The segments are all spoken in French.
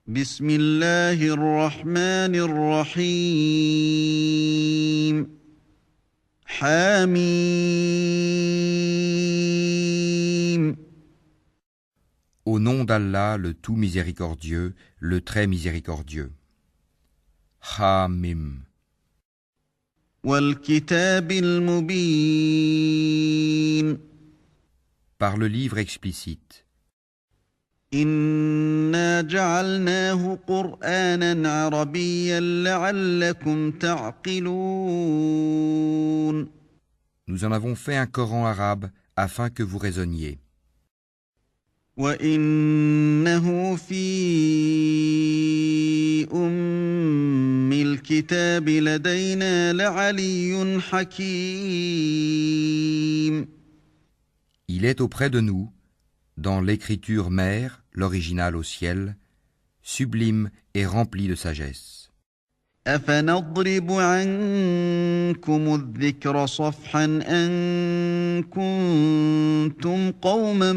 بسم الله الرحمن الرحيم حميم Au nom d'Allah, le tout miséricordieux, le très miséricordieux. Hamim. والكتاب المبين Par le livre explicite. إنا جعلناه قرآنا عربيا لعلكم تعقلون Nous en avons fait un Coran arabe afin que vous raisonniez. وإنه في أم الكتاب لدينا لعلي حكيم Il est auprès de nous, dans l'écriture mère, l'original au ciel, sublime et rempli de sagesse. أفنضرب عنكم الذكر صفحا أن كنتم قوما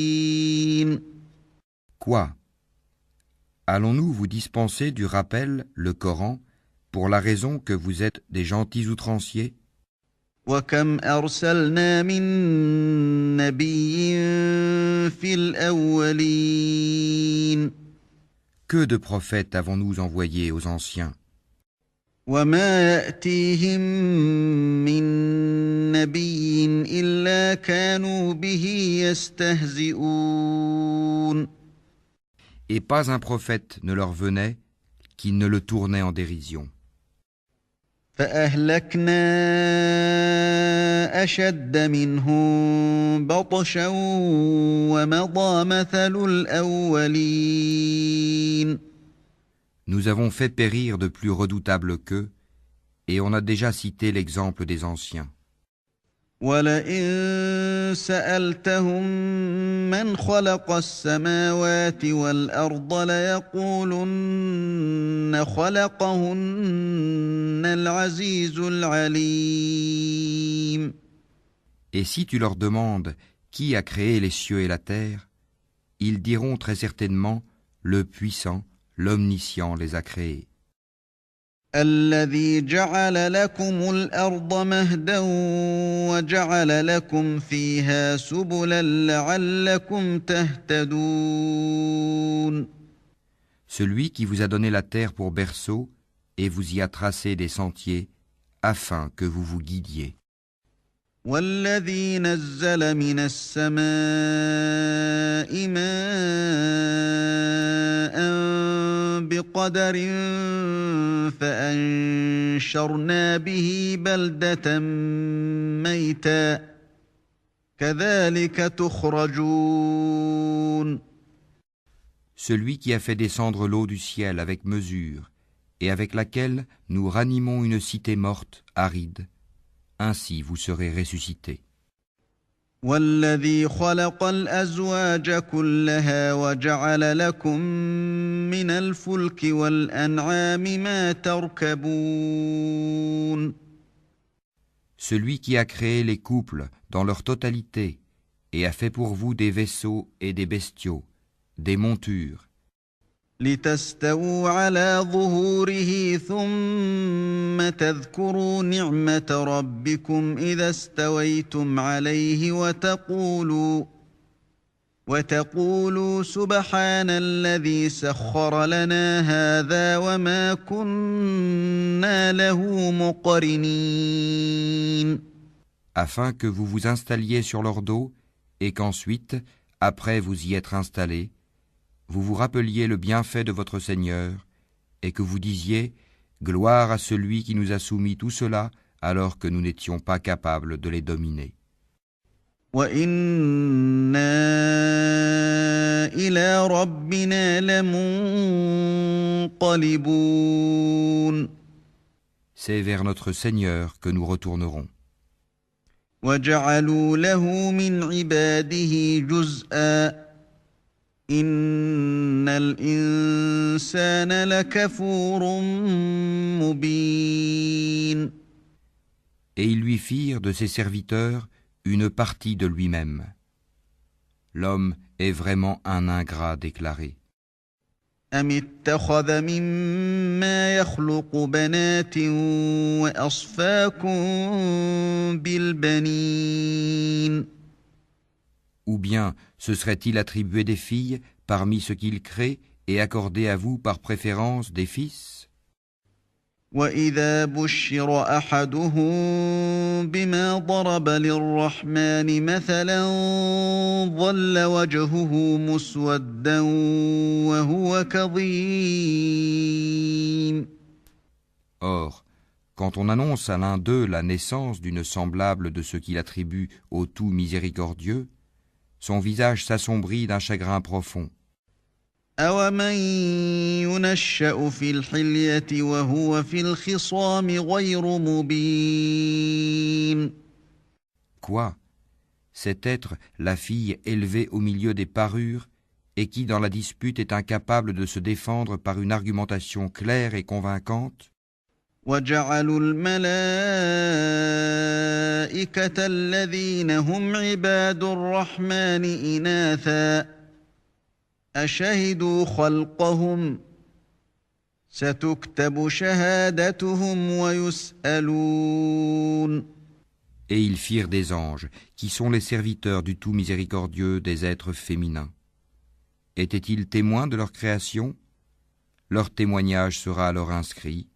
مسرفين Quoi? Allons-nous vous dispenser du rappel, le Coran, pour la raison que vous êtes des gentils outranciers? وكم أرسلنا من نبي في الأولين Que de prophètes avons-nous envoyés aux anciens? وما يأتيهم من نبي إلا كانوا به يستهزئون Et pas un prophète ne leur venait qui ne le tournait en dérision. فأهلكنا أشد منهم بطشا ومضى مثل الأولين Nous avons fait périr de plus redoutables qu'eux, et on a déjà cité l'exemple des anciens. ولئن سألتهم من خلق السماوات والأرض ليقولن خلقهن العزيز العليم Et si tu leur demandes qui a créé les cieux et la terre, ils diront très certainement le puissant, l'omniscient les a créés. الذي جعل لكم الأرض مهدا وجعل لكم فيها سبلا لعلكم تهتدون Celui qui vous a donné la terre pour berceau et vous y a tracé des sentiers afin que vous vous guidiez. والذي نزل من السماء ماء بقدر فأنشرنا به بلدة ميتا كذلك تخرجون Celui qui a fait descendre l'eau du ciel avec mesure et avec laquelle nous ranimons une cité morte, aride, ainsi vous serez ressuscités. والذي خلق الأزواج كلها وجعل لكم من الفلك والأنعام ما تركبون Celui qui a créé les couples dans leur totalité et a fait pour vous des vaisseaux et des bestiaux, des montures, لتستووا على ظهوره ثم تذكروا نعمة ربكم إذا استويتم عليه وتقولوا سبحان الذي سخر لنا هذا وما كنا له مقرنين afin que vous vous installiez sur leur dos et qu'ensuite, après vous y être installés, vous vous rappeliez le bienfait de votre Seigneur et que vous disiez « Gloire à celui qui nous a soumis tout cela alors que nous n'étions pas capables de les dominer. » وَإِنَّا إِلَى رَبِّنَا لَمُنقَلِبُونَ C'est vers notre Seigneur que nous retournerons. وَجَعَلُوا لَهُ مِنْ عِبَادِهِ جُزْءًا إِنَّ الْإِنسَانَ لَكَفُورٌ مُبِينٌ Et ils lui firent de ses serviteurs une partie de lui-même. L'homme est vraiment un ingrat déclaré. أم اتخذ مما يخلق بنات وأصفاكم بالبنين Ou bien se serait-il attribué des filles parmi ce qu'il crée et accordé à vous par préférence des fils? وإذا بشر أحدهم بما ضرب للرحمن مثلا ظل وجهه مسودا وهو كظيم Or, quand on annonce à l'un d'eux la naissance d'une semblable de ce qu'il attribue au tout miséricordieux, son visage s'assombrit d'un chagrin profond. أومن ينشأ في الحلية وهو في الخصام غير مبين Quoi? Cet être, la fille élevée au milieu des parures, et qui dans la dispute est incapable de se défendre par une argumentation claire et convaincante? وجعلوا الملائكة الذين هم عباد الرحمن إناثا أشهدوا خلقهم ستكتب شهادتهم ويسألون Et ils firent des anges, qui sont les serviteurs du tout miséricordieux des êtres féminins. Étaient-ils témoins de leur création? Leur témoignage sera alors inscrit,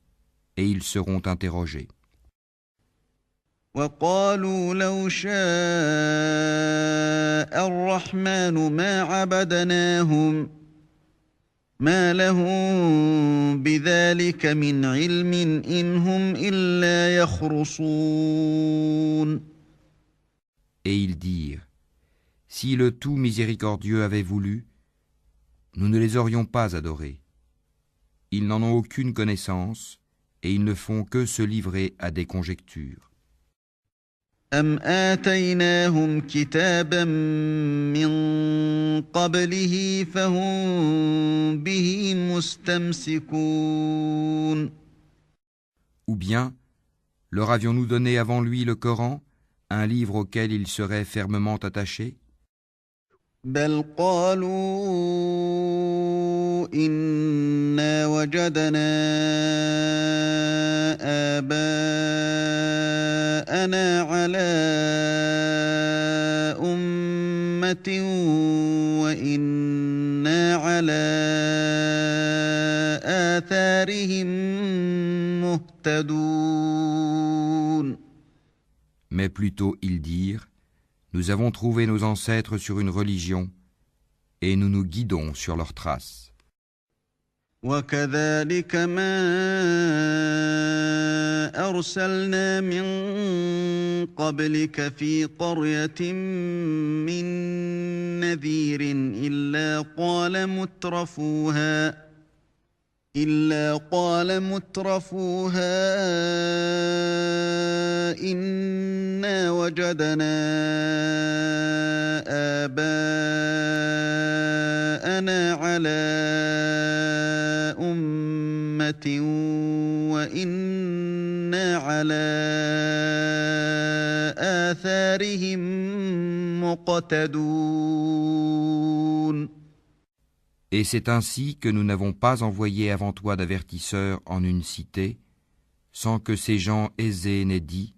et ils seront interrogés. وقالوا لو شاء الرحمن ما عبدناهم ما لهم بذلك من علم إن هم إلا يخرصون Et ils dirent, si le tout miséricordieux avait voulu, nous ne les aurions pas adorés. Ils n'en ont aucune connaissance, et ils ne font que se livrer à des conjectures. أم آتيناهم كتابا من قبله فهم به مستمسكون Ou bien, leur avions-nous donné avant lui le Coran, un livre auquel ils seraient fermement attachés? بل قالوا إنا وجدنا آباءنا على أمة وإنا على آثارهم مهتدون Mais plutôt ils dirent, nous avons trouvé nos ancêtres sur une religion, et nous nous guidons sur leurs traces. وكذلك ما أرسلنا من قبلك في قرية من نذير إلا قال مترفوها إنا وجدنا آباءنا على أمة وإنا على آثارهم مقتدون Et c'est ainsi que nous n'avons pas envoyé avant toi d'avertisseurs en une cité, sans que ces gens aisés n'aient dit,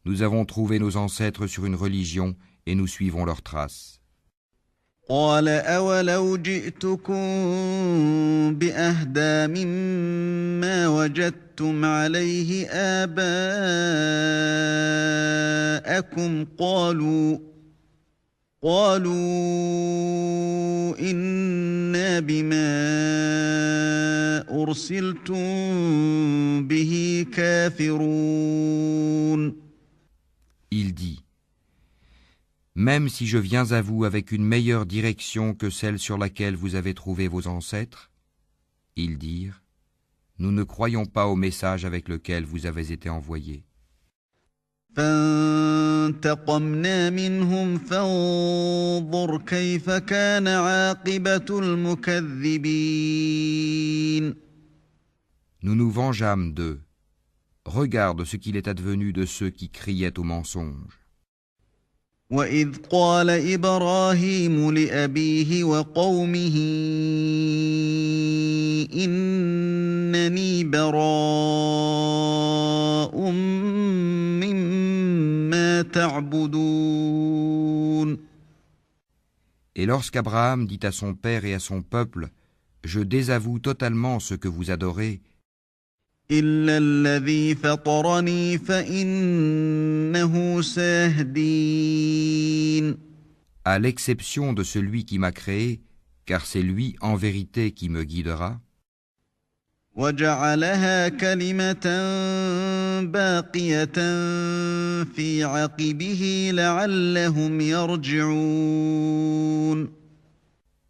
nous avons trouvé nos ancêtres sur une religion et nous suivons leurs traces. قال أولو جئتكم بأهدى مما وجدتم عليه آباءكم قالوا إنا بما أرسلتم به كافرون Il dit, même si je viens à vous avec une meilleure direction que celle sur laquelle vous avez trouvé vos ancêtres, ils dirent, nous ne croyons pas au message avec lequel vous avez été envoyés. فانتقمنا منهم فانظر كيف كان عاقبة المكذبين Nous nous vengeâmes d'eux. Regarde ce qu'il est advenu de ceux qui criaient au mensonge. وإذ قال إبراهيم لأبيه وقومه إنني براء مما تعبدون. Et lorsqu'Abraham dit à son père et à son peuple, « Je désavoue totalement ce que vous adorez, إلا الذي فطرني فإنه سيهدين. à l'exception de celui qui m'a créé, car c'est lui en vérité qui me guidera. » وجعلها كلمة باقية في عقبه لعلهم يرجعون.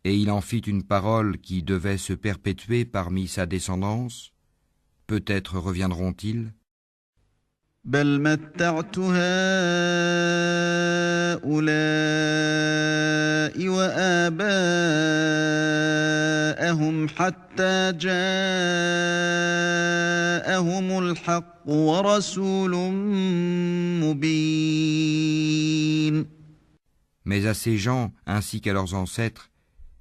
Et il en fit une parole qui devait se perpétuer parmi sa descendance. Peut-être reviendront-ils. بل متعت هؤلاء وآباءهم حتى جاءهم الحق ورسول مبين. Mais à ces gens, ainsi qu'à leurs ancêtres,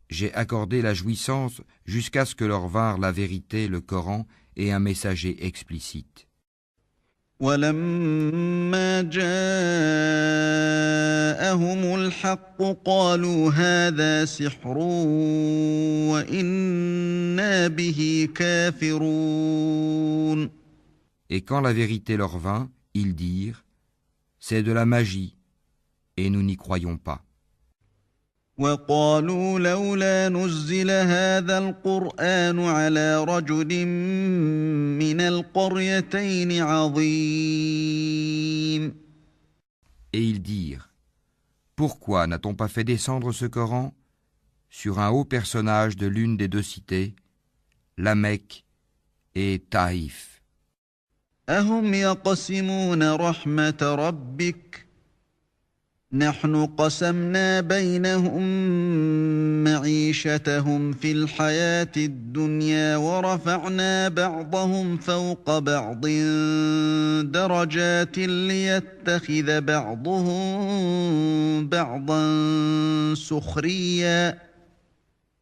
j'ai accordé la jouissance jusqu'à ce que leur vinrent la vérité, le Coran, et un messager explicite. ولما جاءهم الحق قالوا هذا سحر وإنا به كافرون. Et quand la vérité leur vint, ils dirent, c'est de la magie, et nous n'y croyons pas. وقالوا لولا نزل هذا القرآن على رجل من القريتين عظيم. Et ils dirent, pourquoi n'a-t-on pas fait descendre ce Coran sur un haut personnage de l'une des deux cités, la Mecque et Taïf? أهم يقسمون رحمة ربك نحن قسمنا بينهم معيشتهم في الحياة الدنيا ورفعنا بعضهم فوق بعض درجات ليتخذ بعضهم بعضا سخريا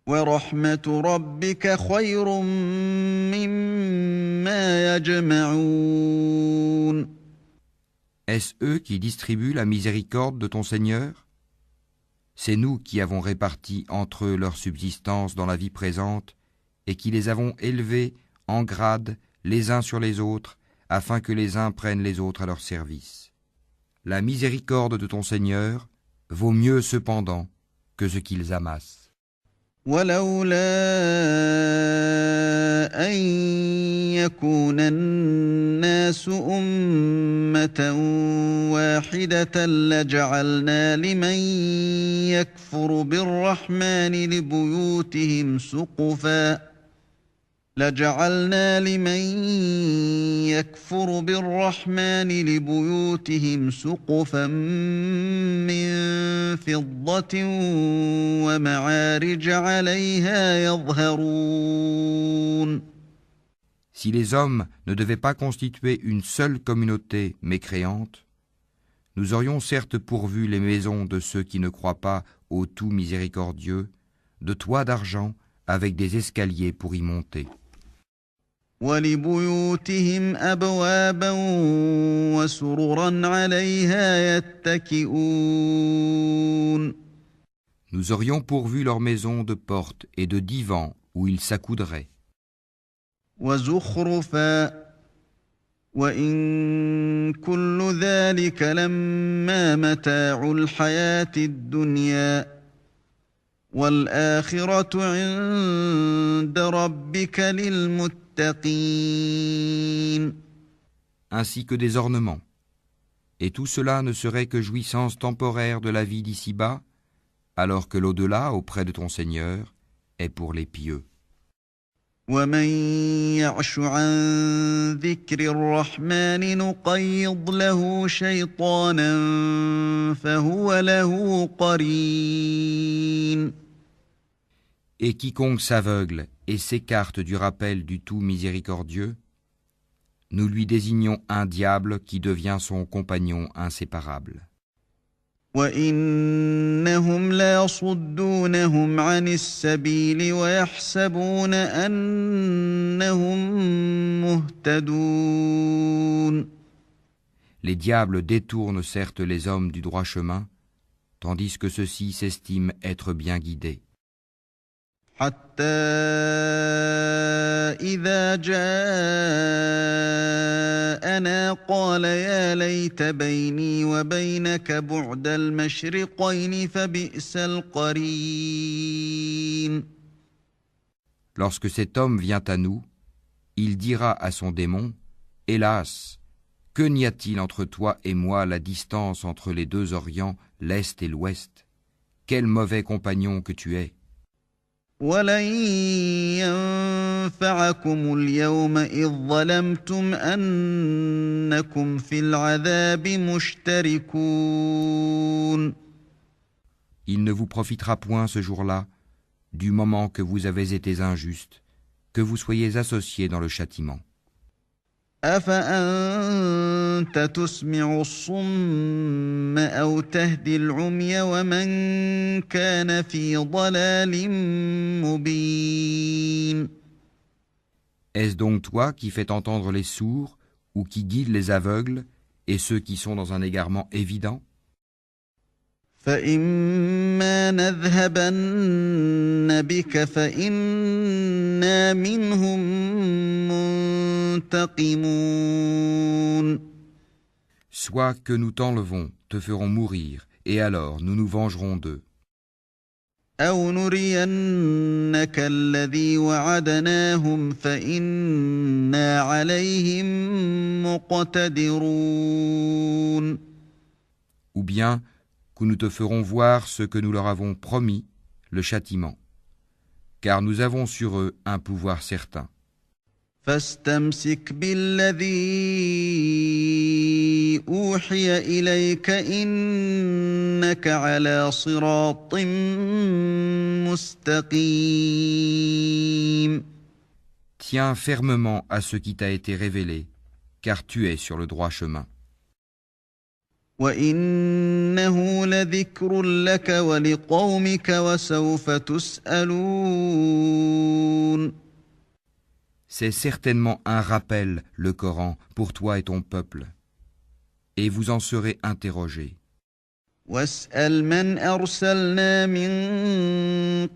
ورحمة ربك خير مما يجمعون. Est-ce eux qui distribuent la miséricorde de ton Seigneur? C'est nous qui avons réparti entre eux leur subsistance dans la vie présente et qui les avons élevés en grade les uns sur les autres afin que les uns prennent les autres à leur service. La miséricorde de ton Seigneur vaut mieux cependant que ce qu'ils amassent. ولولا أن يكون الناس أمة واحدة لجعلنا لمن يكفر بالرحمن لبيوتهم سقفا من فضة ومعارج عليها يظهرون. Si les hommes ne devaient pas constituer une seule communauté mécréante, nous aurions certes pourvu les maisons de ceux qui ne croient pas au tout miséricordieux, de toits d'argent avec des escaliers pour y monter. وَلِبُيُوتِهِمْ أَبْوَابًا وَسُرُرًا عَلَيْهَا يَتَّكِئُونَ. Nous aurions pourvu leurs maisons de portes et de divans où ils s'accoudraient. وَزُخْرُفًا وَإِن كُلُّ ذَلِكَ لَمَّا مَتَاعُ الْحَيَاةِ الدُّنْيَا وَالْآخِرَةُ عِندَ رَبِّكَ لِلْمُتَّقِينَ. Ainsi que des ornements. Et tout cela ne serait que jouissance temporaire de la vie d'ici-bas, alors que l'au-delà, auprès de ton Seigneur, est pour les pieux. وَمَن يَعْشُ عَن ذِكْرِ الرَّحْمَنِ نُقَيِّضْ لَهُ شَيْطَانًا فَهُوَ لَهُ قَرِينٌ. Et quiconque s'aveugle et s'écarte du rappel du tout miséricordieux, nous lui désignons un diable qui devient son compagnon inséparable. وإنهم ليصدونهم عن السبيل ويحسبون أنهم مهتدون. Les diables détournent certes les hommes du droit chemin, tandis que ceux-ci s'estiment être bien guidés. حتى إذا جاءنا قال يا ليت بيني وبينك بعد المشرقين فبئس القرين. Lorsque cet homme vient à nous, il dira à son démon, « Hélas, que n'y a-t-il entre toi et moi la distance entre les deux orients, l'Est et l'Ouest? Quel mauvais compagnon que tu es !» ولن ينفعكم اليوم إذ ظلمتم أنكم في العذاب مشتركون. Il ne vous profitera point ce jour-là, du moment que vous avez été injustes, que vous soyez associés dans le châtiment. أفأنت تسمع الصم أو تهدي العمي ومن كان في ضلال مبين. Est-ce donc toi qui fais entendre les sourds ou qui guides les aveugles et ceux qui sont dans un égarement évident? فإما نذهبن بك فإنا منهم منتقمون. Soit que nous t'enlevons, te ferons mourir, et alors nous nous vengerons d'eux. أو نرينك الذي وعدناهم فإنا عليهم مقتدرون. Ou bien que nous te ferons voir ce que nous leur avons promis, le châtiment, car nous avons sur eux un pouvoir certain. فاستمسك بالذي أوحي إليك إنك على صراط مستقيم. Tiens fermement à ce qui t'a été révélé, car tu es sur le droit chemin. وإنه لذكر لك ولقومك وسوف تسألون. C'est certainement un rappel, le Coran, pour toi et ton peuple, et vous en serez interrogés. واسأل من أرسلنا من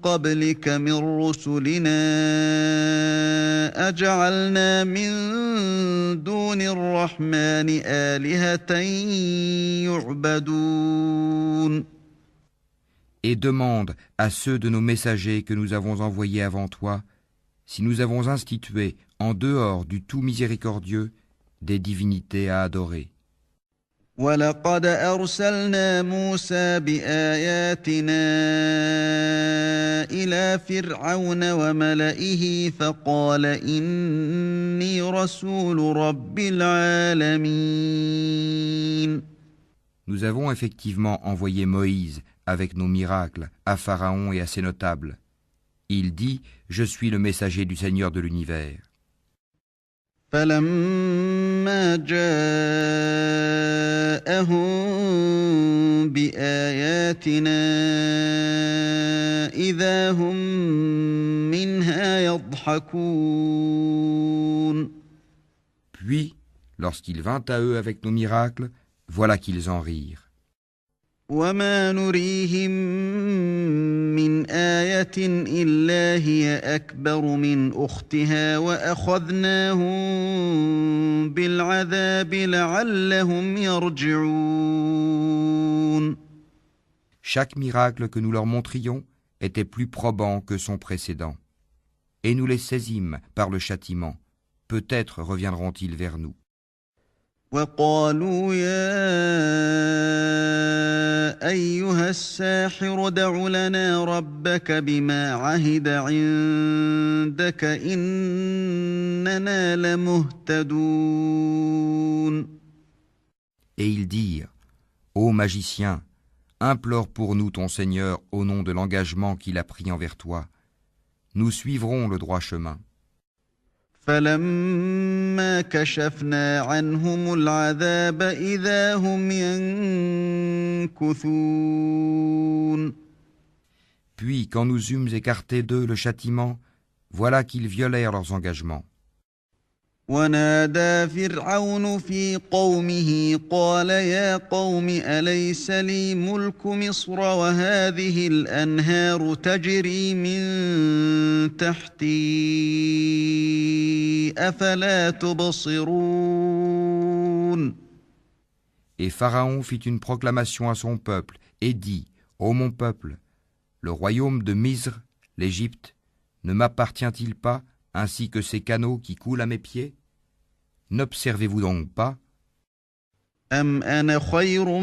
قبلك من رسلنا أجعلنا من دون الرحمن آلهة يعبدون. Et demande à ceux de nos messagers que nous avons envoyés avant toi, si nous avons institué, en dehors du tout miséricordieux, des divinités à adorer. ولقد أرسلنا موسى بآياتنا إلى فرعون وملئه فقال إني رسول رب العالمين. Nous avons effectivement envoyé Moïse avec nos miracles à Pharaon et à ses notables. Il dit, je suis le messager du Seigneur de l'univers. فلما جاءهم بآياتنا إذا هم منها يضحكون. Puis, lorsqu'il vint à eux avec nos miracles, voilà qu'ils en rirent. وما نريهم من آية إلا هي أكبر من أختها وأخذناهم بالعذاب لعلهم يرجعون. Chaque miracle que nous leur montrions était plus probant que son précédent. Et nous les saisîmes par le châtiment. Peut-être reviendront-ils vers nous. وقالوا يا أيها الساحر ادع لنا ربك بما عهد عندك إننا لمهتدون. Et ils dirent, ô magicien, implore pour nous ton Seigneur au nom de l'engagement qu'il a pris envers toi. Nous suivrons le droit chemin. فلما كشفنا عنهم العذاب إذا هم ينكثون. Puis, quand nous eûmes écarté d'eux le châtiment, voilà qu'ils violèrent leurs engagements. ونادى فرعون في قومه قال يا قوم أليس لي ملك مصر وهذه الأنهار تجري من تحتي أفلا تبصرون. Et Pharaon fit une proclamation à son peuple et dit, ô mon peuple, le royaume de Misre, l'Égypte, ne m'appartient-il pas ainsi que ces canaux qui coulent à mes pieds? N'observez-vous donc pas? أم أنا خير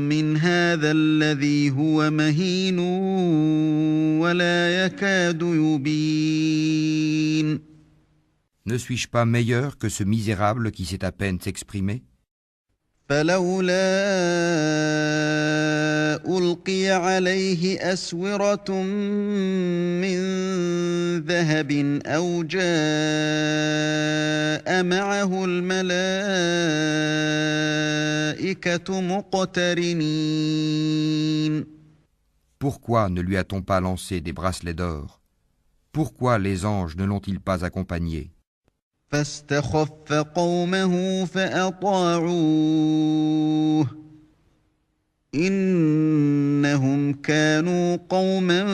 من هذا الذي هو مهين ولا يكاد يبين. Ne suis-je pas meilleur que ce misérable qui sait à peine s'exprimer? فلولا ألقي عليه أسورة من ذهب أو جاء معه الملائكة مقترنين. Pourquoi ne lui a-t-on pas lancé des bracelets d'or? Pourquoi les anges ne l'ont-ils pas accompagné? فاستخف قومه فأطاعوه إنهم كانوا قوما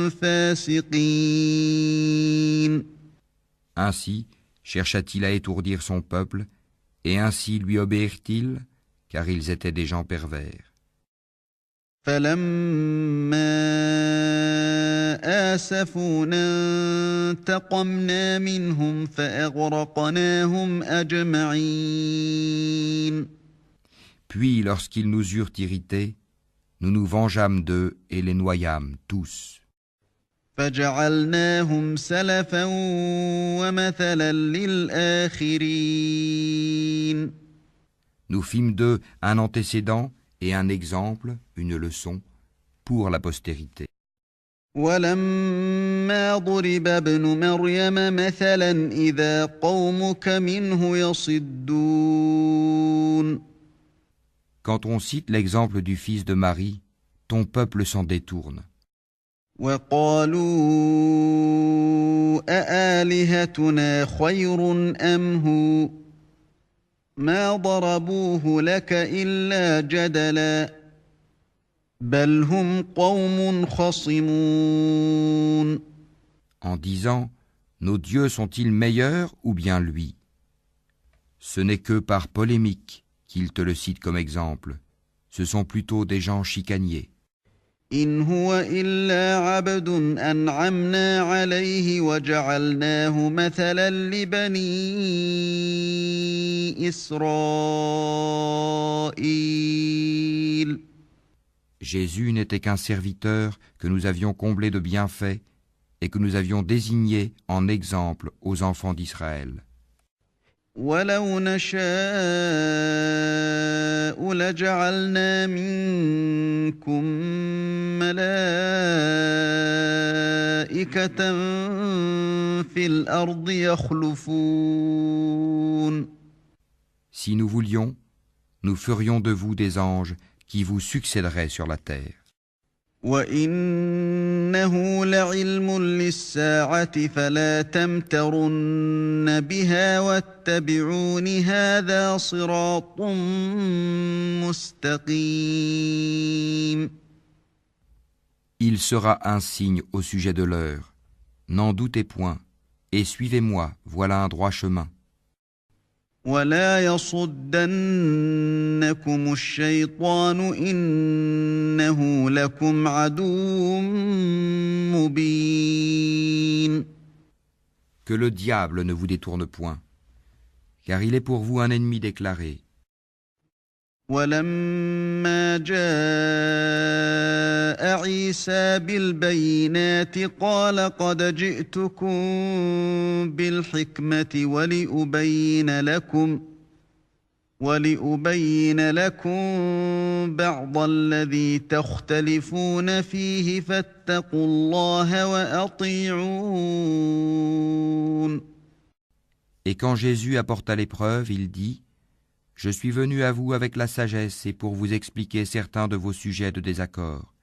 فاسقين. Ainsi chercha-t-il à étourdir son peuple, et ainsi lui obéirent-ils, car ils étaient des gens pervers. فلما آسفونا انتقمنا منهم فأغرقناهم أجمعين. Puis, lorsqu'ils nous eurent irrités, nous nous vengeâmes d'eux et les noyâmes tous. فجعلناهم سلفا ومثلا للآخرين. Nous fîmes d'eux un antécédent et un exemple, une leçon, pour la postérité. ولما ضرب ابن مريم مثلا إذا قومك منه يصدون. Quand on cite l'exemple du fils de Marie, ton peuple s'en détourne. وقالوا أآلهتنا خير أم هو ما ضربوه لك إلا جدلا بل هم قوم خصمون. En disant, nos dieux sont-ils meilleurs ou bien lui? Ce n'est que par polémique qu'ils te le citent comme exemple. Ce sont plutôt des gens chicaniers. إن هو إلا عبد أنعمنا عليه وجعلناه مثلا لبني إسرائيل. Jésus n'était qu'un serviteur que nous avions comblé de bienfaits et que nous avions désigné en exemple aux enfants d'Israël. ولو نشاء لجعلنا منكم ملائكة في الأرض يخلفون. Si nous voulions, nous ferions de vous des anges qui vous succéderaient sur la terre. وَإِنَّهُ لَعِلْمٌ لِلسَّاعَةِ فَلَا تَمْتَرُنَّ بِهَا وَاتَّبِعُونِ هَذَا صِرَاطٌ مُسْتَقِيمٌ. Il sera un signe au sujet de l'heure. N'en doutez point, et suivez-moi, voilà un droit chemin. وَلَا يَصُدَّنَّكُمُ الشَّيْطَانُ إِنَّهُ لَكُمْ عَدُوٌّ مُّبِينٌ. Que le diable ne vous détourne point, car il est pour vous un ennemi déclaré. ولما جاء عيسى بالبينات قال قد جئتكم بالحكمة ولأبين لكم بعض الذي تختلفون فيه فاتقوا الله وأطيعون. Et quand Jésus apporta l'épreuve, il dit : Je suis venu à vous avec la sagesse et pour vous expliquer certains de vos sujets de désaccord.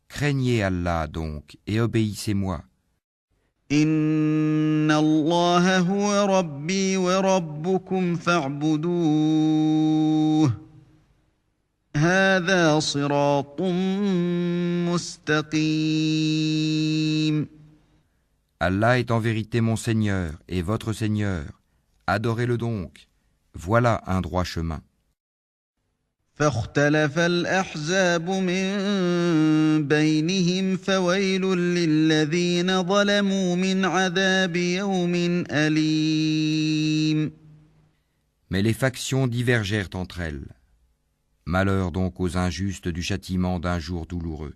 Craignez Allah donc et obéissez-moi. Inna Allah huwa Rabbi wa Rabbukum fa'buduh. Hadha siratun mustaqim. Allah est en vérité mon Seigneur et votre Seigneur. Adorez-le donc. Voilà un droit chemin. فاختلف الأحزاب من بينهم فويل للذين ظلموا من عذاب يوم أليم. Mais les factions divergèrent entre elles. Malheur donc aux injustes du châtiment d'un jour douloureux.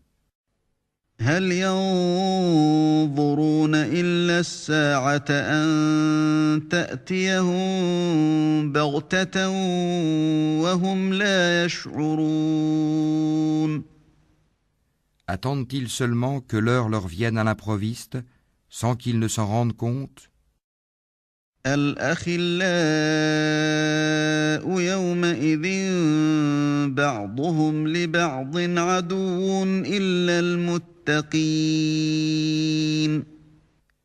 هل ينظرون إلا الساعة أن تأتيهم بغتة وهم لا يشعرون. Attendent-ils seulement que l'heure leur vienne à l'improviste, sans qu'ils ne s'en rendent compte ? الأخلاء يومئذ بعضهم لبعض عدو إلا المتقين.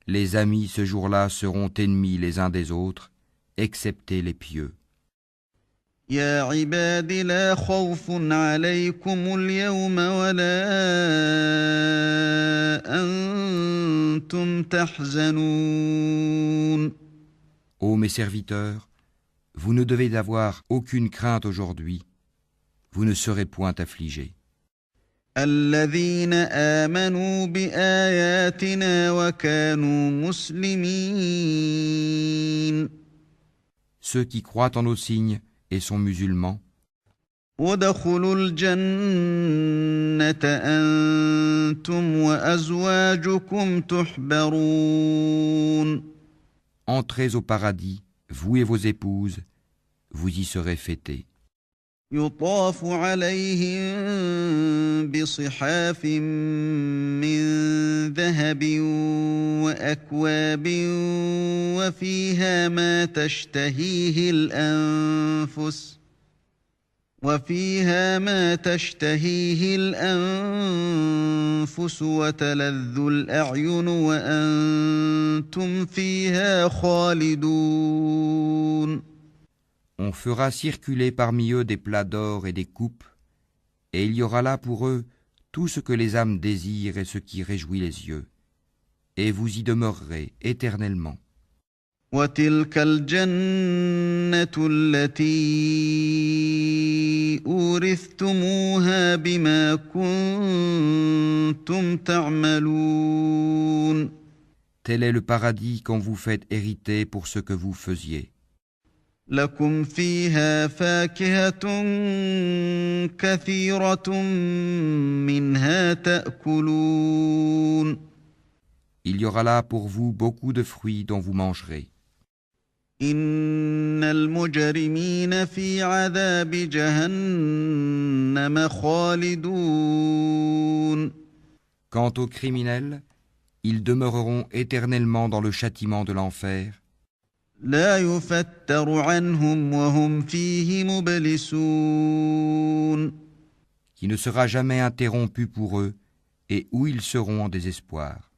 Les amis ce jour-là seront ennemis les uns des autres, excepté les pieux. يا عباد لا خوف عليكم اليوم ولا أنتم تحزنون. Ô mes serviteurs, vous ne devez avoir aucune crainte aujourd'hui, vous ne serez point affligés. الذين آمنوا بآياتنا وكانوا مسلمين. Ceux qui croient en nos signes et sont musulmans, ادخلوا الجنة أنتم وأزواجكم تحبرون. entrez au paradis, vous et vos épouses, vous y serez fêtés. يطاف عليهم بصحاف من ذهب وأكواب وفيها ما تشتهيه الأنفس وتلذ الأعين وأنتم فيها خالدون. On fera circuler parmi eux des plats d'or et des coupes, et il y aura là pour eux tout ce que les âmes désirent et ce qui réjouit les yeux, et vous y demeurerez éternellement. وتلك الجنة التي أورثتموها بما كنتم تعملون. Tel est le paradis qu'on vous fait hériter pour ce que vous faisiez. لكم فيها فاكهة كثيرة منها تأكلون. Il y aura là pour vous beaucoup de fruits dont vous mangerez. إن المجرمين في عذاب جهنم خالدون. Quant aux criminels, ils demeureront éternellement dans le châtiment de l'enfer, لا يفتر عنهم وهم فيه مبلسون. qui ne sera jamais interrompu pour eux, et où ils seront en désespoir.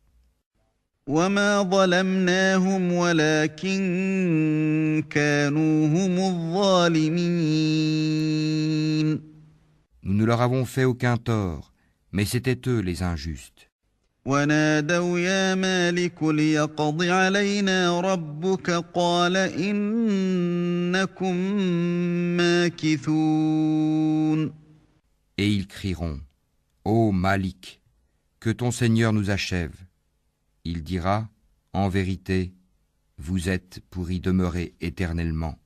وما ظلمناهم ولكن كانوا هم الظالمين. Nous ne leur avons fait aucun tort, mais c'étaient eux les injustes. ونادوا يا مالك ليقض علينا ربك قال إنكم ماكثون. Et ils crieront : Ô Malik, que ton Seigneur nous achève. Il dira : En vérité, vous êtes pour y demeurer éternellement.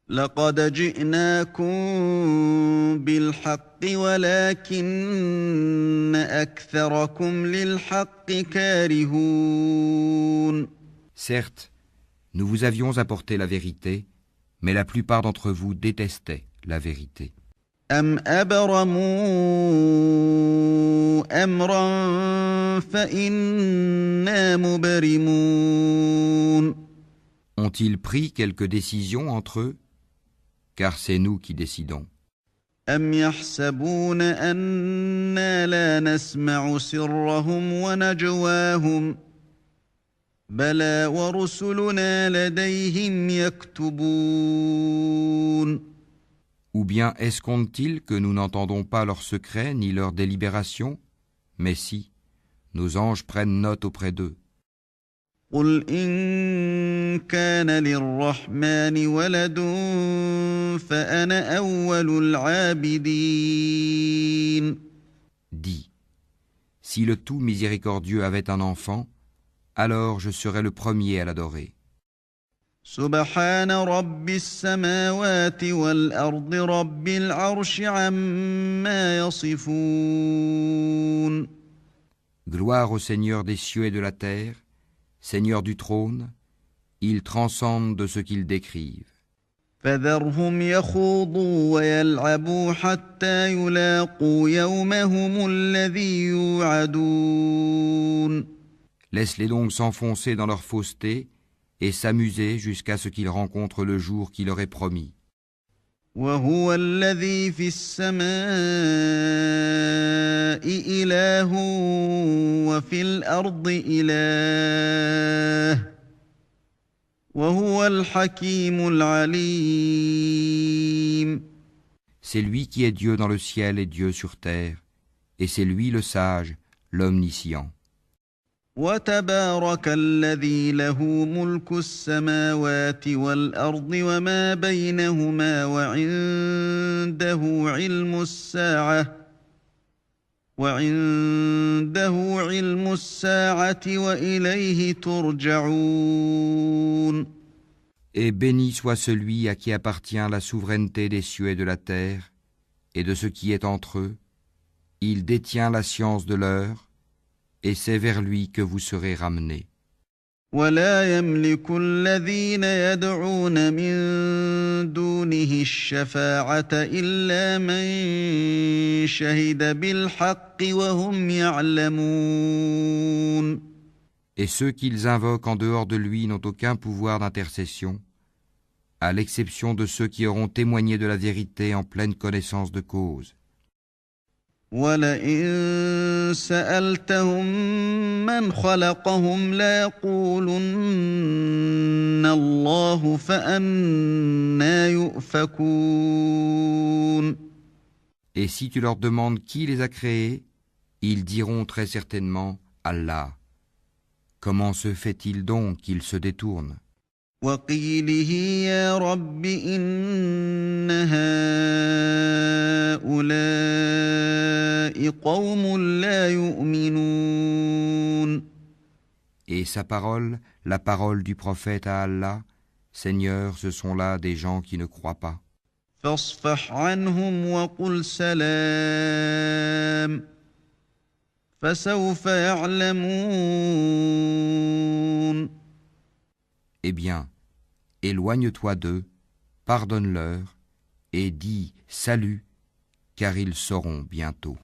لقد جئناكم بالحق ولكن أكثركم للحق كارهون. Certes, nous vous avions apporté la vérité, mais la plupart d'entre vous détestaient la vérité. أم أبرموا أمرا فإنا مبرمون. Ont-ils pris quelque décision entre eux? Car c'est nous qui décidons. أم يحسبون أنا لا نسمع سرهم ونجواهم بلى ورسلنا لديهم يكتبون. Ou bien escomptent-ils que nous n'entendons pas leurs secrets ni leurs délibérations? Mais si, nos anges prennent note auprès d'eux. قل إن كان للرحمن ولد فأنا أول العابدين. Dis, si le tout miséricordieux avait un enfant, alors je serais le premier à l'adorer. سبحان رب السماوات والأرض رب العرش عما يصفون. Gloire au Seigneur des cieux et de la terre, Seigneur du trône, il transcende de ce qu'ils décrivent. فذرهم يخوضوا ويلعبوا حتى يلاقوا يومهم الذي يوعدون. Laisse-les donc s'enfoncer dans leur fausseté et s'amuser jusqu'à ce qu'ils rencontrent le jour qui leur est promis. وهو الذي في السماء إله وفي الأرض إله وهو الحكيم العليم. C'est lui qui est Dieu dans le ciel et Dieu sur terre, et c'est lui le sage, l'omniscient. وتبارك الذي له ملك السماوات والأرض وما بينهما وعنده علم الساعة وإليه ترجعون. Et béni soit celui à qui appartient la souveraineté des cieux et de la terre, et de ce qui est entre eux. Il détient la science de l'heure, et c'est vers lui que vous serez ramenés. ولا يملك الذين يدعون من دونه الشفاعة إلا من شهد بالحق وهم يعلمون. Et ceux qu'ils invoquent en dehors de lui n'ont aucun pouvoir d'intercession, à l'exception de ceux qui auront témoigné de la vérité en pleine connaissance de cause. وَلَئِن سَأَلْتَهُم مَّنْ خَلَقَهُمْ لَيَقُولُنَّ اللَّهُ فَأَنَّىٰ يُؤْفَكُونَ. Et si tu leur demandes qui les a créés, ils diront très certainement Allah. Comment se fait-il donc qu'ils se détournent? وَقِيلِهِ يَا رَبِّ إِنَّ هَٰؤُلَاءِ قَوْمٌ لَّا يُؤْمِنُونَ. Et sa parole, la parole du prophète à Allah, Seigneur, ce sont là des gens qui ne croient pas. فَاصْفَحْ عَنْهُمْ وَقُلْ سَلَامٌ فَسَوْفَ يَعْلَمُونَ. Eh bien, éloigne-toi d'eux, pardonne-leur, et dis salut, car ils sauront bientôt.